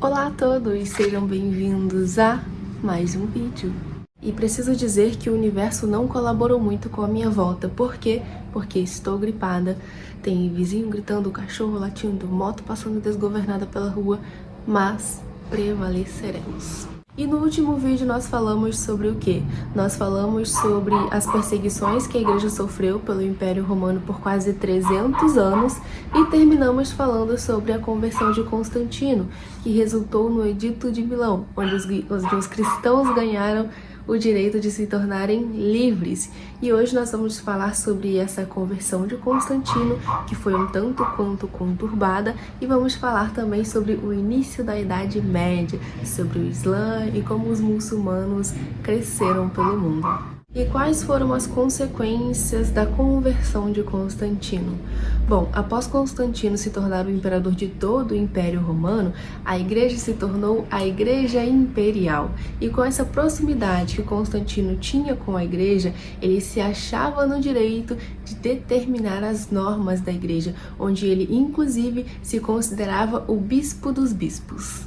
Olá a todos, sejam bem-vindos a mais um vídeo. E preciso dizer que o universo não colaborou muito com a minha volta. Por quê? Porque estou gripada, tem vizinho gritando, cachorro latindo, moto passando desgovernada pela rua, mas prevaleceremos. E no último vídeo nós falamos sobre o quê? Nós falamos sobre as perseguições que a igreja sofreu pelo Império Romano por quase 300 anos e terminamos falando sobre a conversão de Constantino, que resultou no Edito de Milão, onde os cristãos ganharam o direito de se tornarem livres. E hoje nós vamos falar sobre essa conversão de Constantino, que foi um tanto quanto conturbada, e vamos falar também sobre o início da Idade Média, sobre o Islã e como os muçulmanos cresceram pelo mundo. E quais foram as consequências da conversão de Constantino? Bom, após Constantino se tornar o imperador de todo o Império Romano, a igreja se tornou a Igreja Imperial. E com essa proximidade que Constantino tinha com a igreja, ele se achava no direito de determinar as normas da igreja, onde ele inclusive se considerava o bispo dos bispos.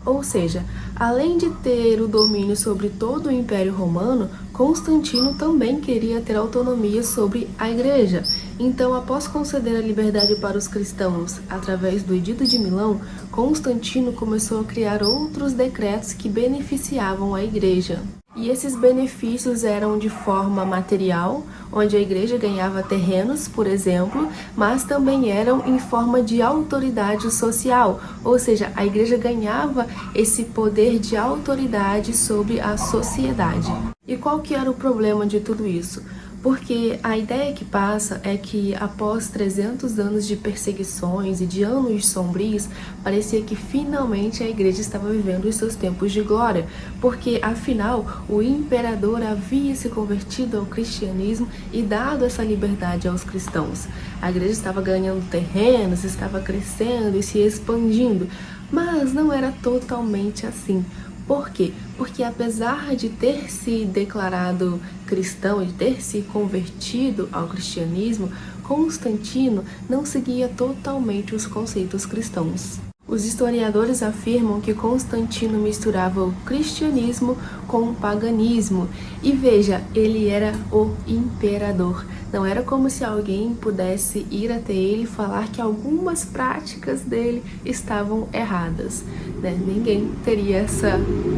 Ou seja, além de ter o domínio sobre todo o Império Romano, Constantino também queria ter autonomia sobre a igreja. Então, após conceder a liberdade para os cristãos através do Edito de Milão, Constantino começou a criar outros decretos que beneficiavam a igreja. E esses benefícios eram de forma material, onde a igreja ganhava terrenos, por exemplo, mas também eram em forma de autoridade social, ou seja, a igreja ganhava esse poder de autoridade sobre a sociedade. E qual que era o problema de tudo isso? Porque a ideia que passa é que após 300 anos de perseguições e de anos sombrios, parecia que finalmente a igreja estava vivendo os seus tempos de glória, porque afinal o imperador havia se convertido ao cristianismo e dado essa liberdade aos cristãos. A igreja estava ganhando terrenos, estava crescendo e se expandindo, mas não era totalmente assim. Por quê? Porque apesar de ter se declarado cristão, de ter se convertido ao cristianismo, Constantino não seguia totalmente os conceitos cristãos. Os historiadores afirmam que Constantino misturava o cristianismo com o paganismo. E veja, ele era o imperador. Não era como se alguém pudesse ir até ele e falar que algumas práticas dele estavam erradas, né? Ninguém teria essa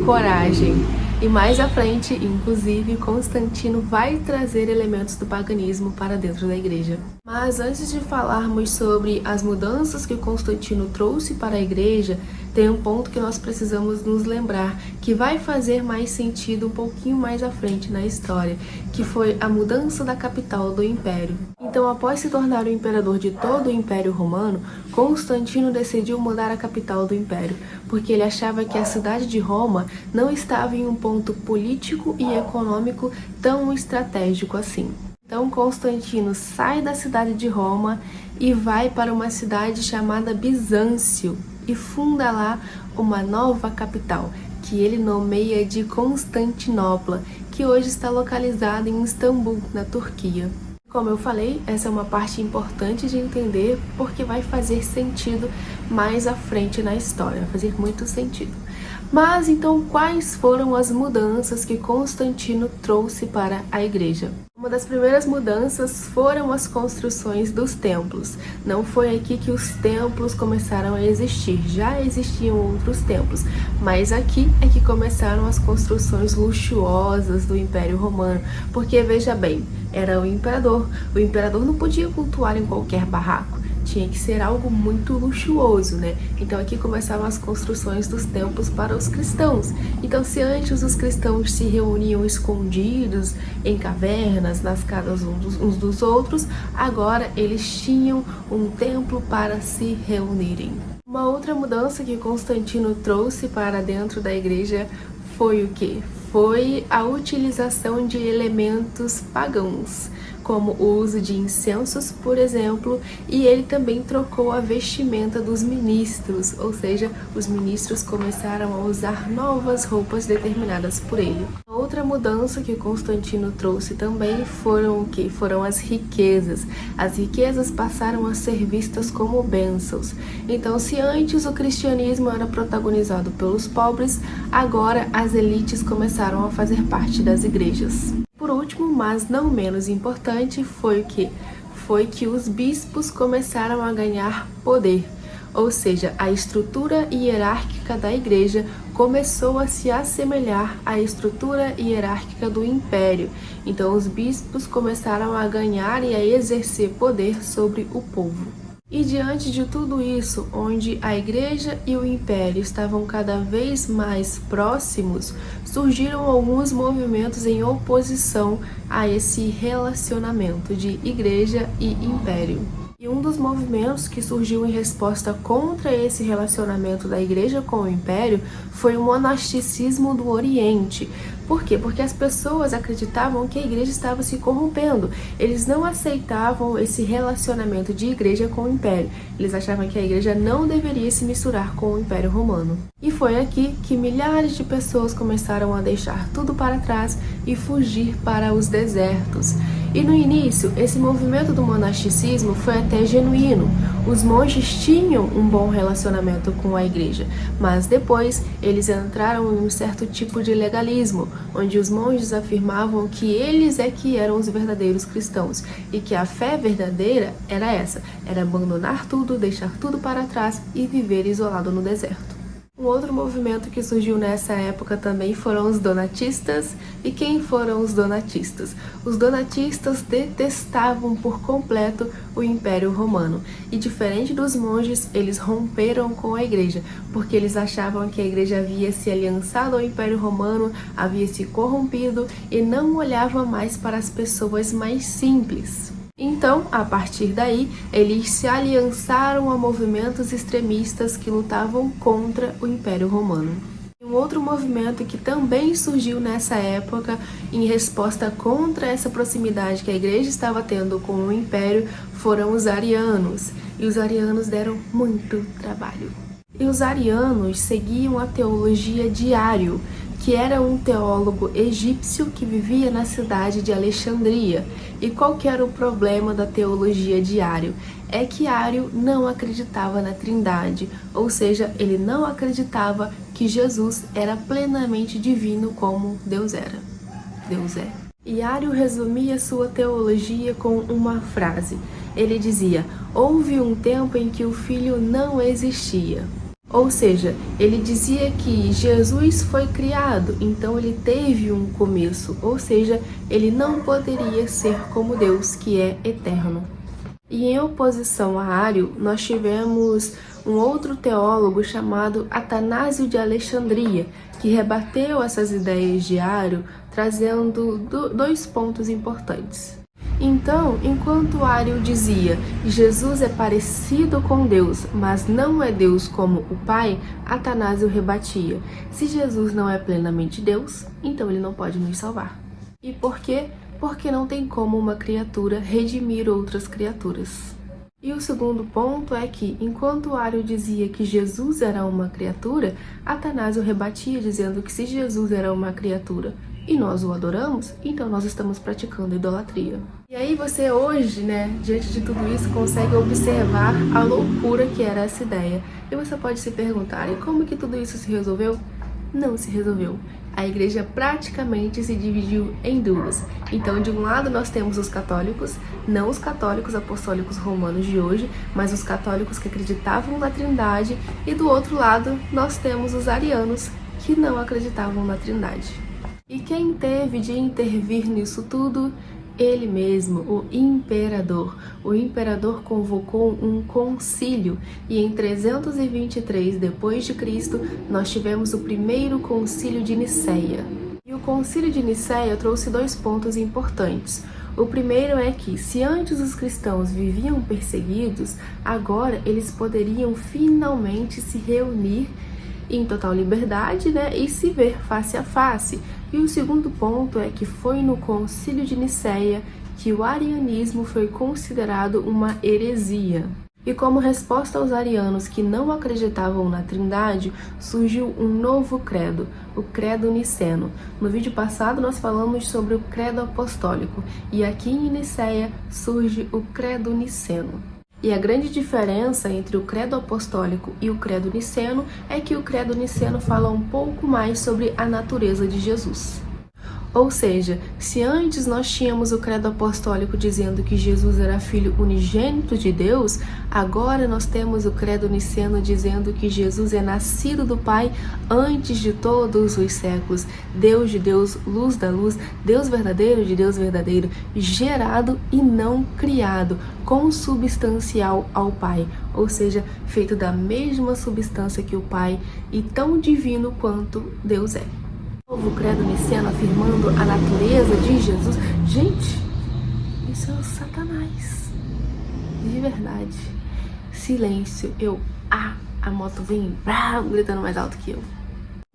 coragem. E mais à frente, inclusive, Constantino vai trazer elementos do paganismo para dentro da igreja. Mas antes de falarmos sobre as mudanças que Constantino trouxe para a igreja, tem um ponto que nós precisamos nos lembrar, que vai fazer mais sentido um pouquinho mais à frente na história, que foi a mudança da capital do império. Então, após se tornar o imperador de todo o Império Romano, Constantino decidiu mudar a capital do império, porque ele achava que a cidade de Roma não estava em um ponto político e econômico tão estratégico assim. Então, Constantino sai da cidade de Roma e vai para uma cidade chamada Bizâncio e funda lá uma nova capital, que ele nomeia de Constantinopla, que hoje está localizada em Istambul, na Turquia. Como eu falei, essa é uma parte importante de entender porque vai fazer sentido mais à frente na história, vai fazer muito sentido. Mas então, quais foram as mudanças que Constantino trouxe para a igreja? Uma das primeiras mudanças foram as construções dos templos. Não foi aqui que os templos começaram a existir, já existiam outros templos, mas aqui é que começaram as construções luxuosas do Império Romano, porque veja bem, era o imperador não podia cultuar em qualquer barraco. Tinha que ser algo muito luxuoso, né? Então aqui começavam as construções dos templos para os cristãos. Então, se antes os cristãos se reuniam escondidos em cavernas, nas casas uns dos outros, agora eles tinham um templo para se reunirem. Uma outra mudança que Constantino trouxe para dentro da igreja foi o quê? Foi a utilização de elementos pagãos, como o uso de incensos, por exemplo, e ele também trocou a vestimenta dos ministros, ou seja, os ministros começaram a usar novas roupas determinadas por ele. outra mudança que Constantino trouxe também foram as riquezas. As riquezas passaram a ser vistas como bênçãos. Então, se antes o cristianismo era protagonizado pelos pobres, agora as elites começaram a fazer parte das igrejas. Por último, mas não menos importante, foi que os bispos começaram a ganhar poder. Ou seja, a estrutura hierárquica da igreja começou a se assemelhar à estrutura hierárquica do império. Então, os bispos começaram a ganhar e a exercer poder sobre o povo. E diante de tudo isso, onde a igreja e o império estavam cada vez mais próximos, surgiram alguns movimentos em oposição a esse relacionamento de igreja e império. E um dos movimentos que surgiu em resposta contra esse relacionamento da igreja com o império foi o monasticismo do Oriente. Por quê? Porque as pessoas acreditavam que a igreja estava se corrompendo. Eles não aceitavam esse relacionamento de igreja com o império. Eles achavam que a igreja não deveria se misturar com o Império Romano. E foi aqui que milhares de pessoas começaram a deixar tudo para trás e fugir para os desertos. E no início, esse movimento do monasticismo foi até genuíno. Os monges tinham um bom relacionamento com a igreja, mas depois eles entraram em um certo tipo de legalismo, onde os monges afirmavam que eles é que eram os verdadeiros cristãos e que a fé verdadeira era abandonar tudo, deixar tudo para trás e viver isolado no deserto. Um outro movimento que surgiu nessa época também foram os donatistas. E quem foram os donatistas? Os donatistas detestavam por completo o Império Romano. E diferente dos monges, eles romperam com a igreja, porque eles achavam que a igreja havia se aliançado ao Império Romano, havia se corrompido e não olhava mais para as pessoas mais simples. Então, a partir daí, eles se aliançaram a movimentos extremistas que lutavam contra o Império Romano. Um outro movimento que também surgiu nessa época, em resposta contra essa proximidade que a igreja estava tendo com o Império, foram os arianos. E os arianos deram muito trabalho. E os arianos seguiam a teologia de Ario, que era um teólogo egípcio que vivia na cidade de Alexandria. E qual que era o problema da teologia de Ario? É que Ario não acreditava na Trindade, ou seja, ele não acreditava que Jesus era plenamente divino como Deus era. Deus é. E Ario resumia sua teologia com uma frase. Ele dizia: houve um tempo em que o Filho não existia. Ou seja, ele dizia que Jesus foi criado, então ele teve um começo, ou seja, ele não poderia ser como Deus, que é eterno. E em oposição a Ario, nós tivemos um outro teólogo chamado Atanásio de Alexandria, que rebateu essas ideias de Ario, trazendo dois pontos importantes. Então, enquanto Ario dizia que Jesus é parecido com Deus, mas não é Deus como o Pai, Atanásio rebatia: se Jesus não é plenamente Deus, então ele não pode nos salvar. E por quê? Porque não tem como uma criatura redimir outras criaturas. E o segundo ponto é que, enquanto Ario dizia que Jesus era uma criatura, Atanásio rebatia dizendo que se Jesus era uma criatura e nós o adoramos, então nós estamos praticando idolatria. E aí você hoje, diante de tudo isso, consegue observar a loucura que era essa ideia. E você pode se perguntar: e como que tudo isso se resolveu? Não se resolveu. A igreja praticamente se dividiu em duas. Então, de um lado nós temos os católicos, não os católicos apostólicos romanos de hoje, mas os católicos que acreditavam na Trindade, e do outro lado nós temos os arianos, que não acreditavam na Trindade. E quem teve de intervir nisso tudo? Ele mesmo, o imperador. O imperador convocou um concílio e em 323 d.C. nós tivemos o primeiro concílio de Nicéia. E o concílio de Nicéia trouxe dois pontos importantes. O primeiro é que, se antes os cristãos viviam perseguidos, agora eles poderiam finalmente se reunir em total liberdade, e se ver face a face. E o segundo ponto é que foi no Concílio de Nicéia que o arianismo foi considerado uma heresia. E como resposta aos arianos que não acreditavam na Trindade, surgiu um novo credo, o Credo Niceno. No vídeo passado nós falamos sobre o Credo Apostólico, e aqui em Nicéia surge o Credo Niceno. E a grande diferença entre o Credo Apostólico e o Credo Niceno é que o Credo Niceno fala um pouco mais sobre a natureza de Jesus. Ou seja, se antes nós tínhamos o credo apostólico dizendo que Jesus era filho unigênito de Deus, agora nós temos o credo niceno dizendo que Jesus é nascido do Pai antes de todos os séculos, Deus de Deus, luz da luz, Deus verdadeiro de Deus verdadeiro, gerado e não criado, consubstancial ao Pai, ou seja, feito da mesma substância que o Pai e tão divino quanto Deus é. O credo niceno afirmando a natureza de Jesus. Gente, isso é o Satanás. De verdade. Silêncio. A moto vem gritando mais alto que eu.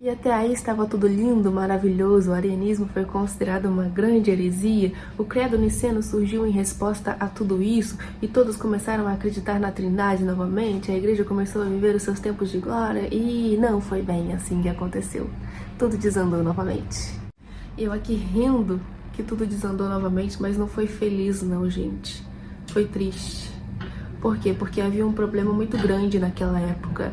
E até aí estava tudo lindo, maravilhoso. O arianismo foi considerado uma grande heresia. O credo niceno surgiu em resposta a tudo isso e todos começaram a acreditar na Trindade novamente. A igreja começou a viver os seus tempos de glória e não foi bem assim que aconteceu. Tudo desandou novamente. Eu aqui rindo que tudo desandou novamente, mas não foi feliz não, gente. Foi triste. Por quê? Porque havia um problema muito grande naquela época.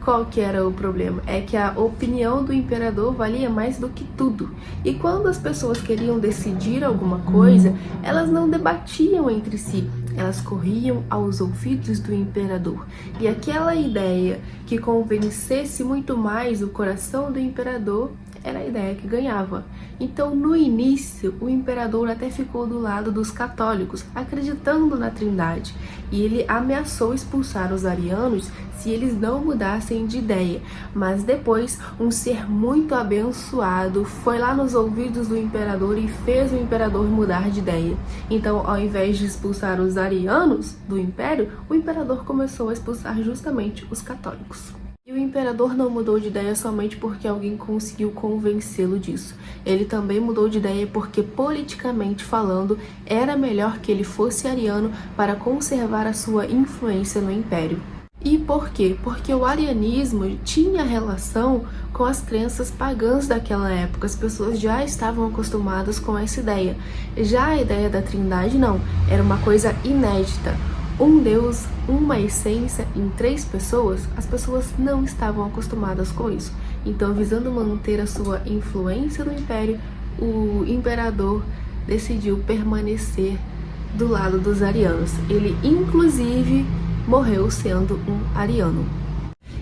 Qual que era o problema? É que a opinião do imperador valia mais do que tudo. E quando as pessoas queriam decidir alguma coisa, elas não debatiam entre si. Elas corriam aos ouvidos do imperador. E aquela ideia que convencesse muito mais o coração do imperador era a ideia que ganhava. Então, no início, o imperador até ficou do lado dos católicos, acreditando na Trindade. E ele ameaçou expulsar os arianos se eles não mudassem de ideia. Mas depois, um ser muito abençoado foi lá nos ouvidos do imperador e fez o imperador mudar de ideia. Então, ao invés de expulsar os arianos do império, o imperador começou a expulsar justamente os católicos. E o imperador não mudou de ideia somente porque alguém conseguiu convencê-lo disso. Ele também mudou de ideia porque, politicamente falando, era melhor que ele fosse ariano para conservar a sua influência no império. E por quê? Porque o arianismo tinha relação com as crenças pagãs daquela época. As pessoas já estavam acostumadas com essa ideia. Já a ideia da Trindade não, era uma coisa inédita. Um Deus, uma essência em 3 pessoas, as pessoas não estavam acostumadas com isso. Então, visando manter a sua influência no império, o imperador decidiu permanecer do lado dos arianos. Ele, inclusive, morreu sendo um ariano.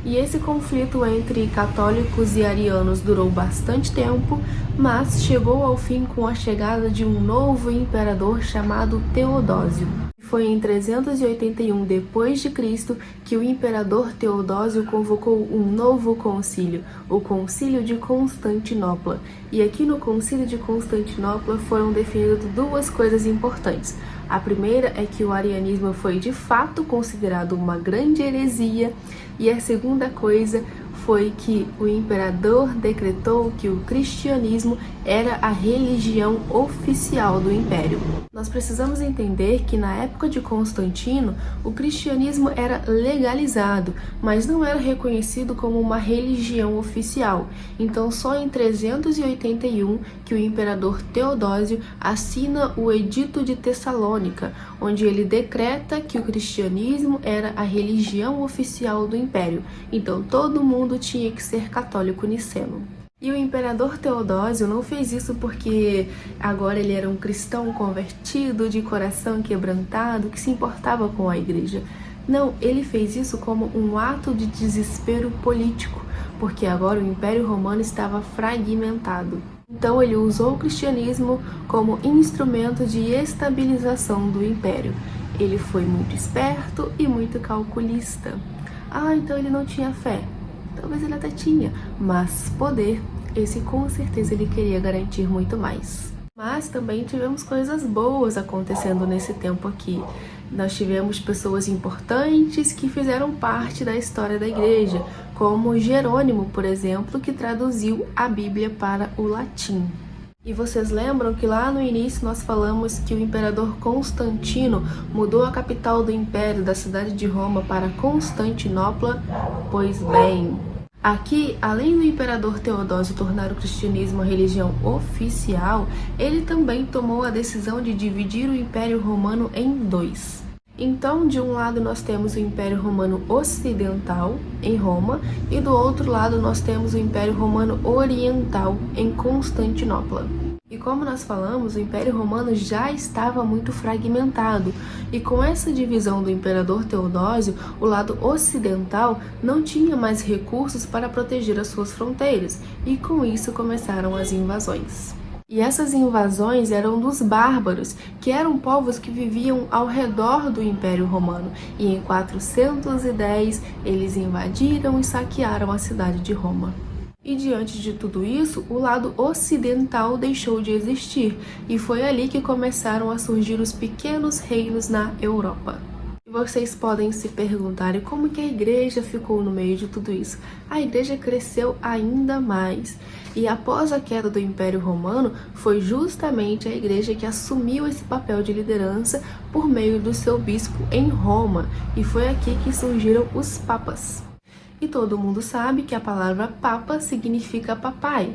E esse conflito entre católicos e arianos durou bastante tempo, mas chegou ao fim com a chegada de um novo imperador chamado Teodósio. Foi em 381 d.C. que o imperador Teodósio convocou um novo concílio, o Concílio de Constantinopla. E aqui no Concílio de Constantinopla foram definidas 2 coisas importantes. A primeira é que o arianismo foi de fato considerado uma grande heresia, e a segunda coisa foi que o imperador decretou que o cristianismo era a religião oficial do império. Nós precisamos entender que na época de Constantino, o cristianismo era legalizado, mas não era reconhecido como uma religião oficial. Então, só em 381 que o imperador Teodósio assina o Edito de Tessalônica, onde ele decreta que o cristianismo era a religião oficial do império. Então, todo mundo tinha que ser católico niceno. E o imperador Teodósio não fez isso porque agora ele era um cristão convertido, de coração quebrantado, que se importava com a igreja. Não, ele fez isso como um ato de desespero político, porque agora o Império Romano estava fragmentado. Então ele usou o cristianismo como instrumento de estabilização do império. Ele foi muito esperto e muito calculista. Então ele não tinha fé. Talvez ele até tinha, mas poder, esse com certeza ele queria garantir muito mais. Mas também tivemos coisas boas acontecendo nesse tempo aqui. Nós tivemos pessoas importantes que fizeram parte da história da igreja, como Jerônimo, por exemplo, que traduziu a Bíblia para o latim. E vocês lembram que lá no início nós falamos que o imperador Constantino mudou a capital do império da cidade de Roma para Constantinopla? Pois bem, aqui, além do imperador Teodósio tornar o cristianismo a religião oficial, ele também tomou a decisão de dividir o Império Romano em dois. Então, de um lado nós temos o Império Romano Ocidental, em Roma, e do outro lado nós temos o Império Romano Oriental, em Constantinopla. E como nós falamos, o Império Romano já estava muito fragmentado, e com essa divisão do imperador Teodósio, o lado ocidental não tinha mais recursos para proteger as suas fronteiras, e com isso começaram as invasões. E essas invasões eram dos bárbaros, que eram povos que viviam ao redor do Império Romano, e em 410 eles invadiram e saquearam a cidade de Roma. E diante de tudo isso, o lado ocidental deixou de existir, e foi ali que começaram a surgir os pequenos reinos na Europa. E vocês podem se perguntar, e como que a igreja ficou no meio de tudo isso? A igreja cresceu ainda mais, e após a queda do Império Romano, foi justamente a igreja que assumiu esse papel de liderança por meio do seu bispo em Roma, e foi aqui que surgiram os papas. E todo mundo sabe que a palavra papa significa papai.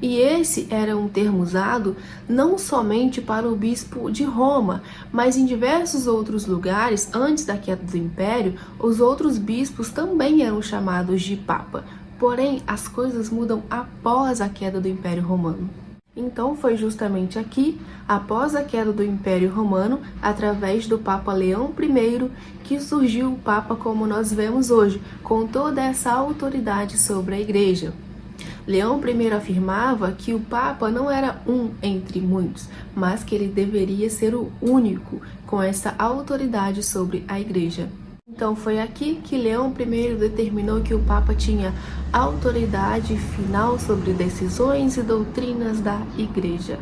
E esse era um termo usado não somente para o bispo de Roma, mas em diversos outros lugares, antes da queda do Império, os outros bispos também eram chamados de papa. Porém, as coisas mudam após a queda do Império Romano. Então foi justamente aqui, após a queda do Império Romano, através do Papa Leão I, que surgiu o Papa como nós vemos hoje, com toda essa autoridade sobre a Igreja. Leão I afirmava que o Papa não era um entre muitos, mas que ele deveria ser o único, com essa autoridade sobre a Igreja. Então foi aqui que Leão I determinou que o Papa tinha autoridade final sobre decisões e doutrinas da Igreja.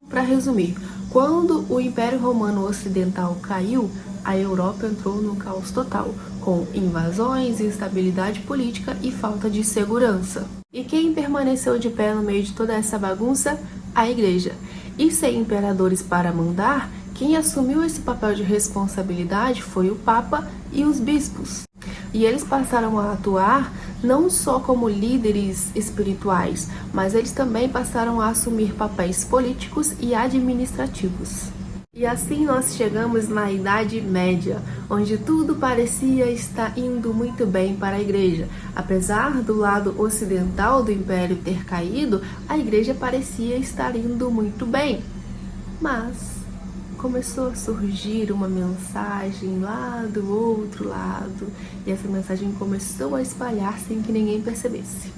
Para resumir, quando o Império Romano Ocidental caiu, a Europa entrou num caos total, com invasões, instabilidade política e falta de segurança. E quem permaneceu de pé no meio de toda essa bagunça? A Igreja. E sem imperadores para mandar, quem assumiu esse papel de responsabilidade foi o Papa e os bispos. E eles passaram a atuar não só como líderes espirituais, mas eles também passaram a assumir papéis políticos e administrativos. E assim nós chegamos na Idade Média, onde tudo parecia estar indo muito bem para a Igreja. Apesar do lado ocidental do Império ter caído, a Igreja parecia estar indo muito bem. Mas começou a surgir uma mensagem lá do outro lado, e essa mensagem começou a espalhar sem que ninguém percebesse.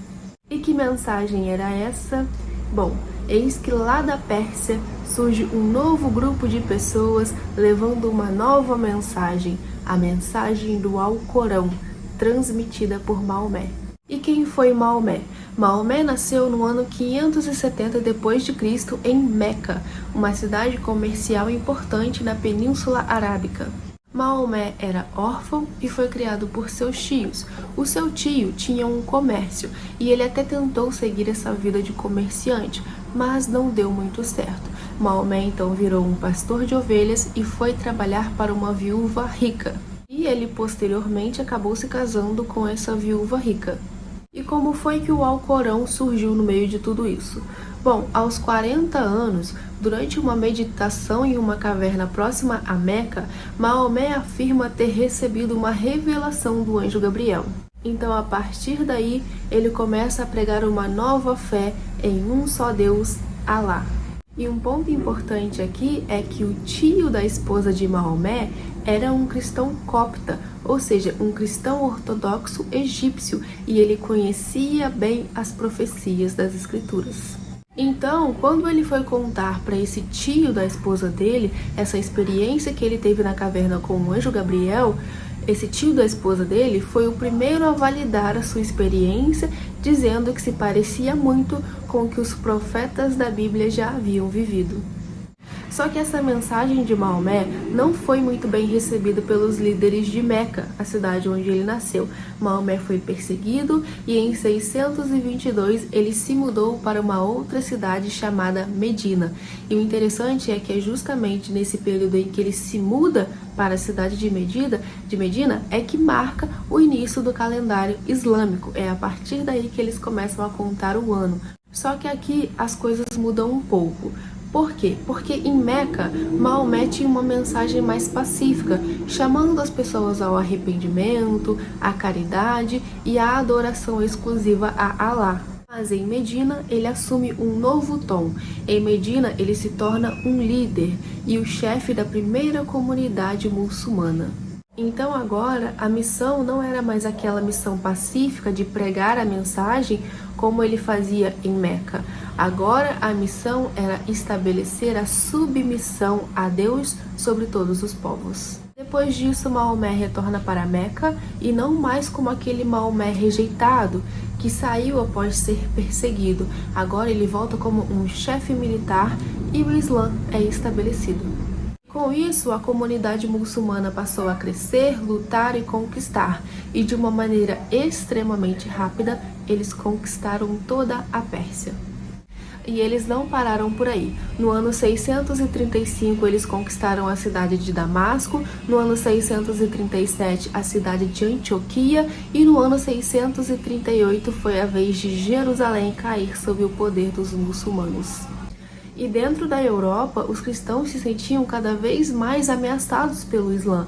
E que mensagem era essa? Bom, eis que lá da Pérsia surge um novo grupo de pessoas levando uma nova mensagem, a mensagem do Alcorão, transmitida por Maomé. E quem foi Maomé? Maomé nasceu no ano 570 d.C. em Meca, uma cidade comercial importante na Península Arábica. Maomé era órfão e foi criado por seus tios. O seu tio tinha um comércio e ele até tentou seguir essa vida de comerciante, mas não deu muito certo. Maomé então virou um pastor de ovelhas e foi trabalhar para uma viúva rica. E ele posteriormente acabou se casando com essa viúva rica. E como foi que o Alcorão surgiu no meio de tudo isso? Bom, aos 40 anos, durante uma meditação em uma caverna próxima a Meca, Maomé afirma ter recebido uma revelação do anjo Gabriel. Então, a partir daí, ele começa a pregar uma nova fé em um só Deus, Alá. E um ponto importante aqui é que o tio da esposa de Maomé era um cristão copta, ou seja, um cristão ortodoxo egípcio, e ele conhecia bem as profecias das escrituras. Então, quando ele foi contar para esse tio da esposa dele essa experiência que ele teve na caverna com o anjo Gabriel, esse tio da esposa dele foi o primeiro a validar a sua experiência, dizendo que se parecia muito com o que os profetas da Bíblia já haviam vivido. Só que essa mensagem de Maomé não foi muito bem recebida pelos líderes de Meca, a cidade onde ele nasceu. Maomé foi perseguido e em 622 ele se mudou para uma outra cidade chamada Medina. E o interessante é que é justamente nesse período em que ele se muda para a cidade de Medina é que marca o início do calendário islâmico. É a partir daí que eles começam a contar o ano. Só que aqui as coisas mudam um pouco. Por quê? Porque em Meca, Maomé tinha uma mensagem mais pacífica, chamando as pessoas ao arrependimento, à caridade e à adoração exclusiva a Alá. Mas em Medina, ele assume um novo tom. Em Medina, ele se torna um líder e o chefe da primeira comunidade muçulmana. Então agora, a missão não era mais aquela missão pacífica de pregar a mensagem como ele fazia em Meca. Agora a missão era estabelecer a submissão a Deus sobre todos os povos. Depois disso, Maomé retorna para Meca e não mais como aquele Maomé rejeitado que saiu após ser perseguido. Agora ele volta como um chefe militar e o Islã é estabelecido. Com isso, a comunidade muçulmana passou a crescer, lutar e conquistar, e de uma maneira extremamente rápida, eles conquistaram toda a Pérsia. E eles não pararam por aí. No ano 635, eles conquistaram a cidade de Damasco, no ano 637, a cidade de Antioquia, e no ano 638 foi a vez de Jerusalém cair sob o poder dos muçulmanos. E dentro da Europa, os cristãos se sentiam cada vez mais ameaçados pelo Islã.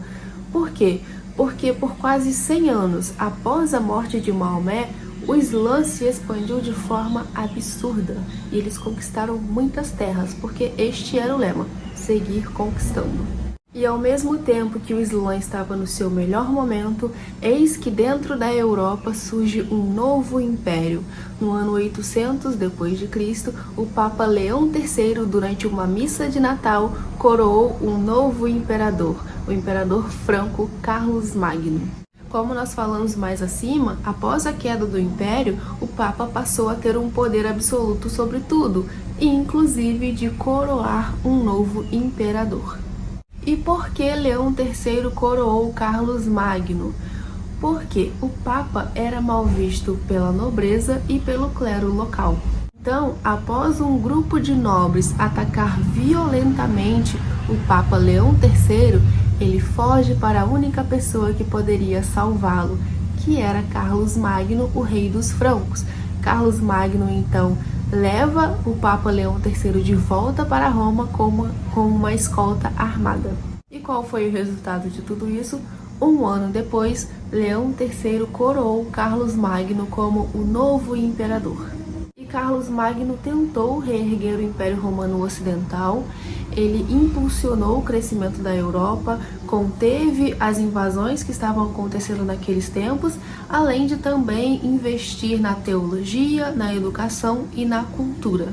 Por quê? Porque por quase 100 anos após a morte de Maomé, o Islã se expandiu de forma absurda e eles conquistaram muitas terras, porque este era o lema: seguir conquistando. E ao mesmo tempo que o Islã estava no seu melhor momento, eis que dentro da Europa surge um novo império. No ano 800 d.C., o Papa Leão III, durante uma missa de Natal, coroou um novo imperador, o imperador franco Carlos Magno. Como nós falamos mais acima, após a queda do império, o Papa passou a ter um poder absoluto sobre tudo, inclusive de coroar um novo imperador. E por que Leão III coroou Carlos Magno? Porque o Papa era mal visto pela nobreza e pelo clero local. Então, após um grupo de nobres atacar violentamente o Papa Leão III, ele foge para a única pessoa que poderia salvá-lo, que era Carlos Magno, o rei dos francos. Carlos Magno, então, leva o Papa Leão III de volta para Roma com uma escolta armada. E qual foi o resultado de tudo isso? Um ano depois, Leão III coroou Carlos Magno como o novo imperador. E Carlos Magno tentou reerguer o Império Romano Ocidental, ele impulsionou o crescimento da Europa, conteve as invasões que estavam acontecendo naqueles tempos, além de também investir na teologia, na educação e na cultura.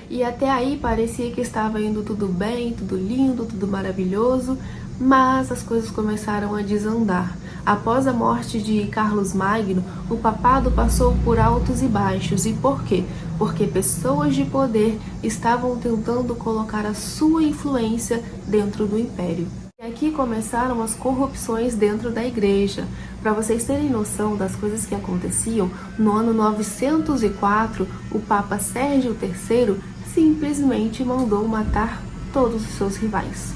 E até aí parecia que estava indo tudo bem, tudo lindo, tudo maravilhoso, mas as coisas começaram a desandar. Após a morte de Carlos Magno, o papado passou por altos e baixos. E por quê? Porque pessoas de poder estavam tentando colocar a sua influência dentro do império. E aqui começaram as corrupções dentro da igreja. Para vocês terem noção das coisas que aconteciam, no ano 904, o Papa Sérgio III simplesmente mandou matar todos os seus rivais.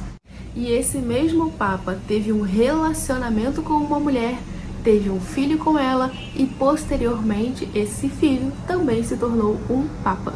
E esse mesmo Papa teve um relacionamento com uma mulher, teve um filho com ela e posteriormente esse filho também se tornou um Papa.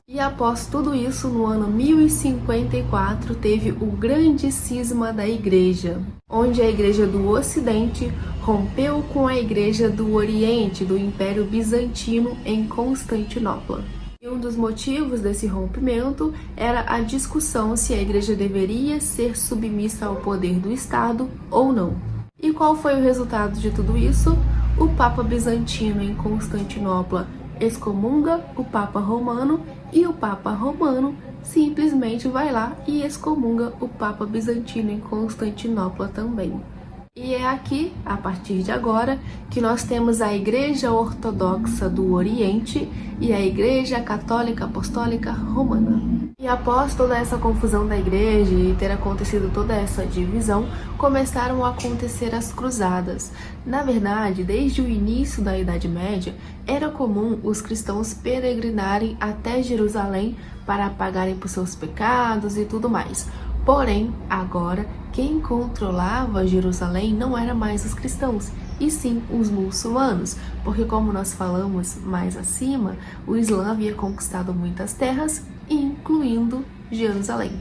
E após tudo isso, no ano 1054, teve o grande cisma da Igreja, onde a Igreja do Ocidente rompeu com a Igreja do Oriente, do Império Bizantino em Constantinopla. E um dos motivos desse rompimento era a discussão se a Igreja deveria ser submissa ao poder do Estado ou não. E qual foi o resultado de tudo isso? O Papa Bizantino em Constantinopla excomunga o Papa Romano e o Papa Romano simplesmente vai lá e excomunga o Papa Bizantino em Constantinopla também. E é aqui, a partir de agora, que nós temos a Igreja Ortodoxa do Oriente e a Igreja Católica Apostólica Romana. E E após toda essa confusão da igreja e ter acontecido toda essa divisão, começaram a acontecer as cruzadas. Na verdade, desde o início da Idade Média, era comum os cristãos peregrinarem até Jerusalém para pagarem por seus pecados e tudo mais. Porém, agora, quem controlava Jerusalém não era mais os cristãos, e sim os muçulmanos, porque como nós falamos mais acima, o Islã havia conquistado muitas terras, incluindo Jerusalém.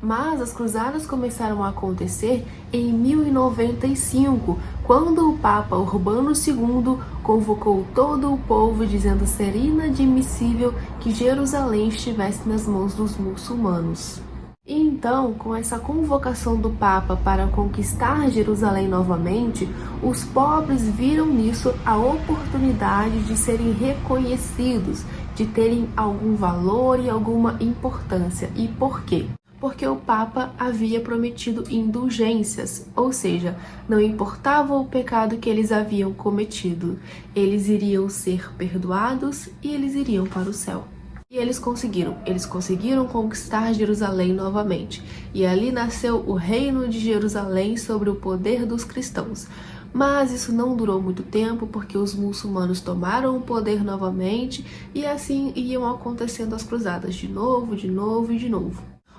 Mas as cruzadas começaram a acontecer em 1095, quando o Papa Urbano II convocou todo o povo dizendo ser inadmissível que Jerusalém estivesse nas mãos dos muçulmanos. E então, com essa convocação do Papa para conquistar Jerusalém novamente, os pobres viram nisso a oportunidade de serem reconhecidos, de terem algum valor e alguma importância. E por quê? Porque o Papa havia prometido indulgências, ou seja, não importava o pecado que eles haviam cometido, eles iriam ser perdoados e eles iriam para o céu. E eles conseguiram conquistar Jerusalém novamente. E ali nasceu o reino de Jerusalém sobre o poder dos cristãos. Mas isso não durou muito tempo, porque os muçulmanos tomaram o poder novamente e assim iam acontecendo as cruzadas de novo.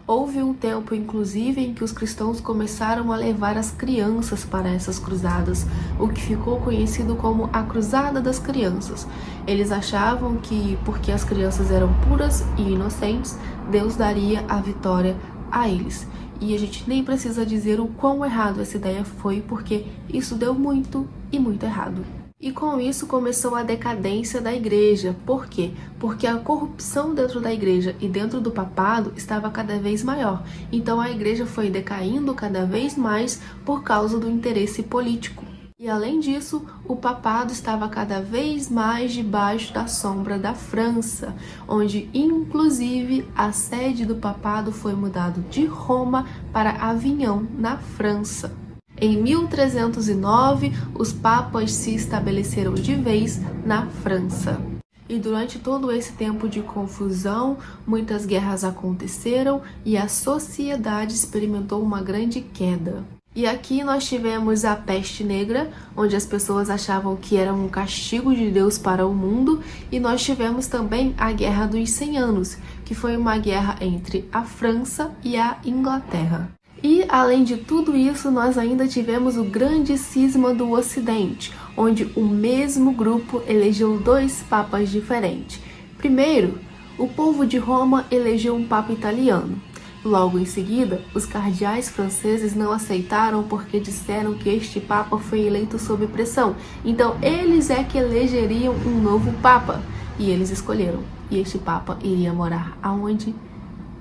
Houve um tempo, inclusive, em que os cristãos começaram a levar as crianças para essas cruzadas, o que ficou conhecido como a Cruzada das Crianças. Eles achavam que, porque as crianças eram puras e inocentes, Deus daria a vitória a eles. E a gente nem precisa dizer o quão errado essa ideia foi, porque isso deu muito e muito errado. E com isso começou a decadência da igreja. Por quê? Porque a corrupção dentro da igreja e dentro do papado estava cada vez maior. Então a igreja foi decaindo cada vez mais por causa do interesse político. E além disso, o papado estava cada vez mais debaixo da sombra da França, onde inclusive a sede do papado foi mudada de Roma para Avignon, na França. Em 1309, os papas se estabeleceram de vez na França. E durante todo esse tempo de confusão, muitas guerras aconteceram e a sociedade experimentou uma grande queda. E aqui nós tivemos a peste negra, onde as pessoas achavam que era um castigo de Deus para o mundo, e nós tivemos também a Guerra dos 100 Anos, que foi uma guerra entre a França e a Inglaterra. E, além de tudo isso, nós ainda tivemos o grande cisma do Ocidente, onde o mesmo grupo elegeu dois papas diferentes. Primeiro, o povo de Roma elegeu um papa italiano. Logo em seguida, os cardeais franceses não aceitaram porque disseram que este papa foi eleito sob pressão. Então, eles é que elegeriam um novo papa. E eles escolheram. E este papa iria morar aonde?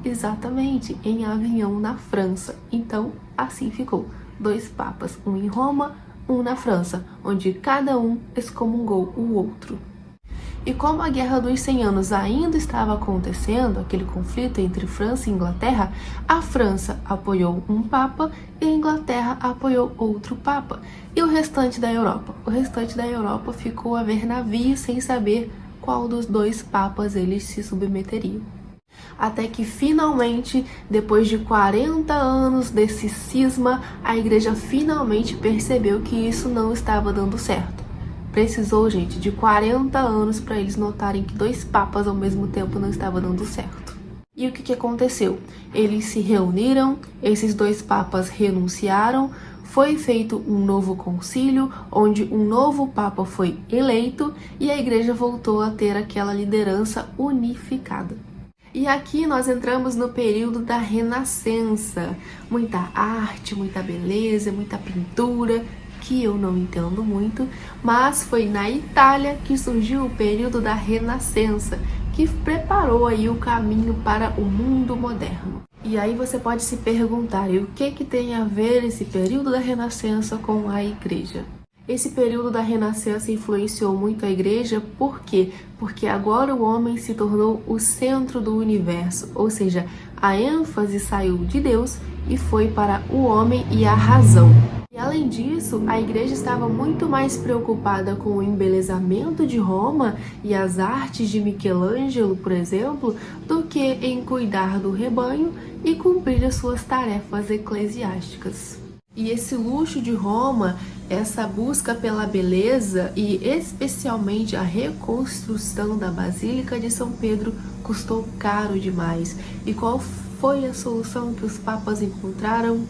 Exatamente, em Avignon, na França. Então, assim ficou. Dois papas, um em Roma, um na França, onde cada um excomungou o outro. E como a Guerra dos 100 Anos ainda estava acontecendo, aquele conflito entre França e Inglaterra, a França apoiou um papa e a Inglaterra apoiou outro papa. E o restante da Europa? O restante da Europa ficou a ver navios sem saber qual dos dois papas eles se submeteriam. Até que finalmente, depois de 40 anos desse cisma, a igreja finalmente percebeu que isso não estava dando certo. Precisou, gente, de 40 anos para eles notarem que dois papas ao mesmo tempo não estava dando certo. E o que aconteceu? Eles se reuniram, esses dois papas renunciaram, foi feito um novo concílio, onde um novo papa foi eleito e a igreja voltou a ter aquela liderança unificada. E aqui nós entramos no período da Renascença. Muita arte, muita beleza, muita pintura, que eu não entendo muito, mas foi na Itália que surgiu o período da Renascença, que preparou aí o caminho para o mundo moderno. E aí você pode se perguntar, e o que tem a ver esse período da Renascença com a igreja? Esse período da Renascença influenciou muito a igreja, por quê? Porque agora o homem se tornou o centro do universo, ou seja, a ênfase saiu de Deus e foi para o homem e a razão. E E além disso, a igreja estava muito mais preocupada com o embelezamento de Roma e as artes de Michelangelo, por exemplo, do que em cuidar do rebanho e cumprir as suas tarefas eclesiásticas. E esse luxo de Roma, essa busca pela beleza e especialmente a reconstrução da Basílica de São Pedro custou caro demais. E qual foi a solução que os papas encontraram?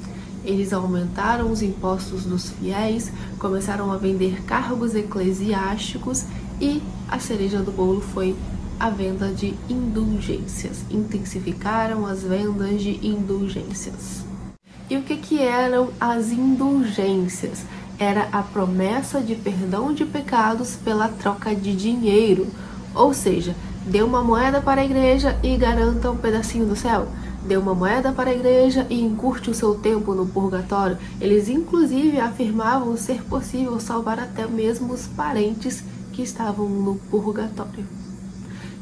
Eles aumentaram os impostos dos fiéis, começaram a vender cargos eclesiásticos e a cereja do bolo foi a venda de indulgências. Intensificaram as vendas de indulgências. E o que eram as indulgências? Era a promessa de perdão de pecados pela troca de dinheiro. Ou seja, dê uma moeda para a igreja e garanta um pedacinho do céu. Dê uma moeda para a igreja e encurte o seu tempo no purgatório. Eles inclusive afirmavam ser possível salvar até mesmo os parentes que estavam no purgatório.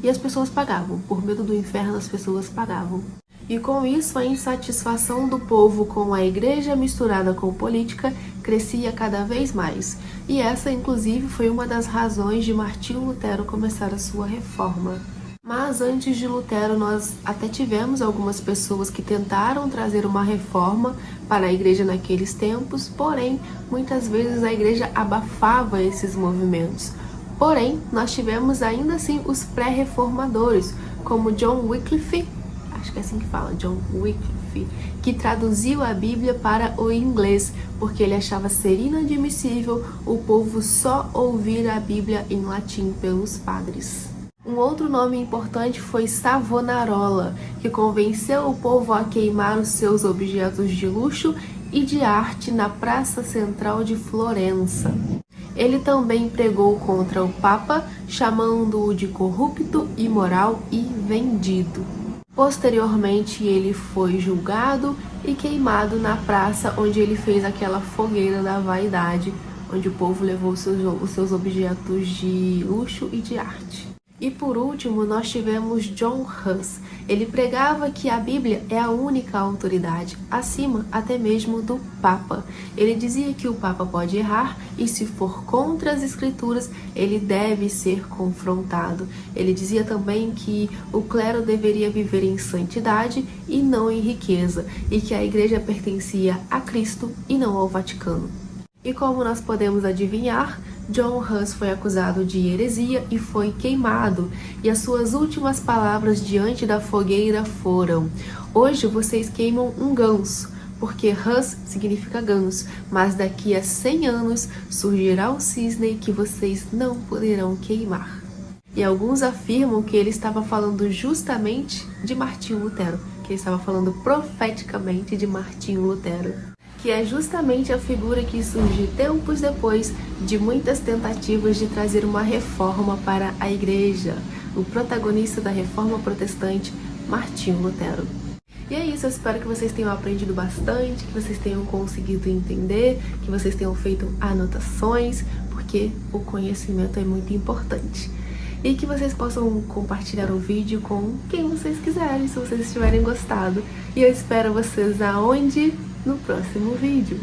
E as pessoas pagavam, por medo do inferno as pessoas pagavam. E com isso a insatisfação do povo com a igreja misturada com política crescia cada vez mais. E essa inclusive foi uma das razões de Martinho Lutero começar a sua reforma. Mas antes de Lutero, nós até tivemos algumas pessoas que tentaram trazer uma reforma para a igreja naqueles tempos, porém, muitas vezes a igreja abafava esses movimentos. Porém, nós tivemos ainda assim os pré-reformadores, como John Wycliffe, acho que é assim que fala, John Wycliffe, que traduziu a Bíblia para o inglês, porque ele achava ser inadmissível o povo só ouvir a Bíblia em latim pelos padres. Um outro nome importante foi Savonarola, que convenceu o povo a queimar os seus objetos de luxo e de arte na praça central de Florença. Ele também pregou contra o Papa, chamando-o de corrupto, imoral e vendido. Posteriormente, ele foi julgado e queimado na praça onde ele fez aquela fogueira da vaidade, onde o povo levou os seus objetos de luxo e de arte. E por último, nós tivemos John Huss. Ele pregava que a Bíblia é a única autoridade, acima até mesmo do Papa. Ele dizia que o Papa pode errar e, se for contra as Escrituras, ele deve ser confrontado. Ele dizia também que o clero deveria viver em santidade e não em riqueza, e que a igreja pertencia a Cristo e não ao Vaticano. E como nós podemos adivinhar, John Huss foi acusado de heresia e foi queimado, e as suas últimas palavras diante da fogueira foram: hoje vocês queimam um ganso, porque Huss significa ganso, mas daqui a 100 anos surgirá um cisne que vocês não poderão queimar. E alguns afirmam que ele estava falando justamente de Martinho Lutero, que ele estava falando profeticamente de Martinho Lutero, que é justamente a figura que surge tempos depois de muitas tentativas de trazer uma reforma para a igreja, o protagonista da reforma protestante, Martinho Lutero. E é isso, eu espero que vocês tenham aprendido bastante, que vocês tenham conseguido entender, que vocês tenham feito anotações, porque o conhecimento é muito importante. E que vocês possam compartilhar o vídeo com quem vocês quiserem, se vocês tiverem gostado. E eu espero vocês aonde? No próximo vídeo.